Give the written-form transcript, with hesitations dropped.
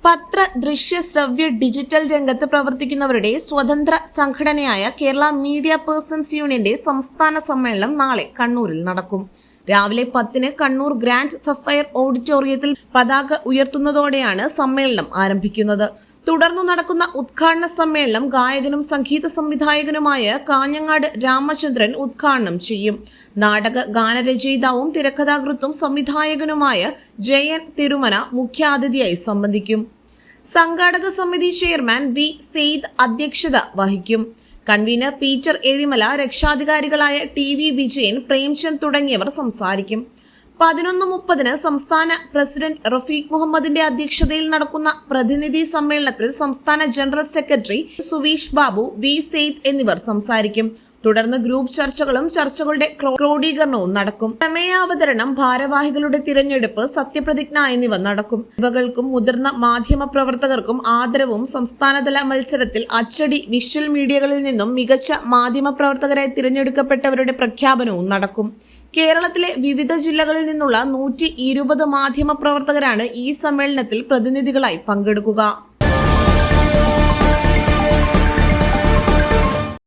പത്ര, ദൃശ്യ, ശ്രവ്യ, ഡിജിറ്റൽ രംഗത്ത് പ്രവർത്തിക്കുന്നവരുടെ സ്വതന്ത്ര സംഘടനയായ കേരള മീഡിയ പേഴ്സൺസ് യൂണിയന്റെ സംസ്ഥാന സമ്മേളനം നാളെ കണ്ണൂരിൽ നടക്കും. രാവിലെ 10-ന് കണ്ണൂർ ഗ്രാൻഡ് സഫയർ ഓഡിറ്റോറിയത്തിൽ പതാക ഉയർത്തുന്നതോടെയാണ് സമ്മേളനം ആരംഭിക്കുന്നത്. തുടർന്നു നടക്കുന്ന ഉദ്ഘാടന സമ്മേളനം ഗായകനും സംഗീത സംവിധായകനുമായ കാഞ്ഞങ്ങാട് രാമചന്ദ്രൻ ഉദ്ഘാടനം ചെയ്യും. നാടക ഗാനരചയിതാവും തിരക്കഥാകൃത്തും സംവിധായകനുമായ ജയൻ തിരുമന മുഖ്യാതിഥിയായി സംബന്ധിക്കും. സംഘാടക സമിതി ചെയർമാൻ വി സെയ്ദ് അധ്യക്ഷത വഹിക്കും. കൺവീനർ പീറ്റർ എഴിമല, രക്ഷാധികാരികളായ ടി വി വിജയൻ, പ്രേംചന്ദ് തുടങ്ങിയവർ സംസാരിക്കും. 11:30-ന് സംസ്ഥാന പ്രസിഡന്റ് റഫീഖ് മുഹമ്മദിന്റെ അധ്യക്ഷതയിൽ നടക്കുന്ന പ്രതിനിധി സമ്മേളനത്തിൽ സംസ്ഥാന general secretary Suveesh Babu, V Sayed എന്നിവർ സംസാരിക്കും. തുടർന്ന് ഗ്രൂപ്പ് ചർച്ചകളും ചർച്ചകളുടെ ക്രോഡീകരണവും നടക്കും. പ്രമേയാവതരണം, ഭാരവാഹികളുടെ തിരഞ്ഞെടുപ്പ്, സത്യപ്രതിജ്ഞ എന്നിവ നടക്കും. ഇവകൾക്കും മുതിർന്ന മാധ്യമ പ്രവർത്തകർക്കും ആദരവും സംസ്ഥാനതല മത്സരത്തിൽ അച്ചടി, വിഷ്വൽ മീഡിയകളിൽ നിന്നും മികച്ച മാധ്യമ പ്രവർത്തകരായി തിരഞ്ഞെടുക്കപ്പെട്ടവരുടെ പ്രഖ്യാപനവും നടക്കും. കേരളത്തിലെ വിവിധ ജില്ലകളിൽ നിന്നുള്ള 120 മാധ്യമ പ്രവർത്തകരാണ് ഈ സമ്മേളനത്തിൽ പ്രതിനിധികളായി പങ്കെടുക്കുക.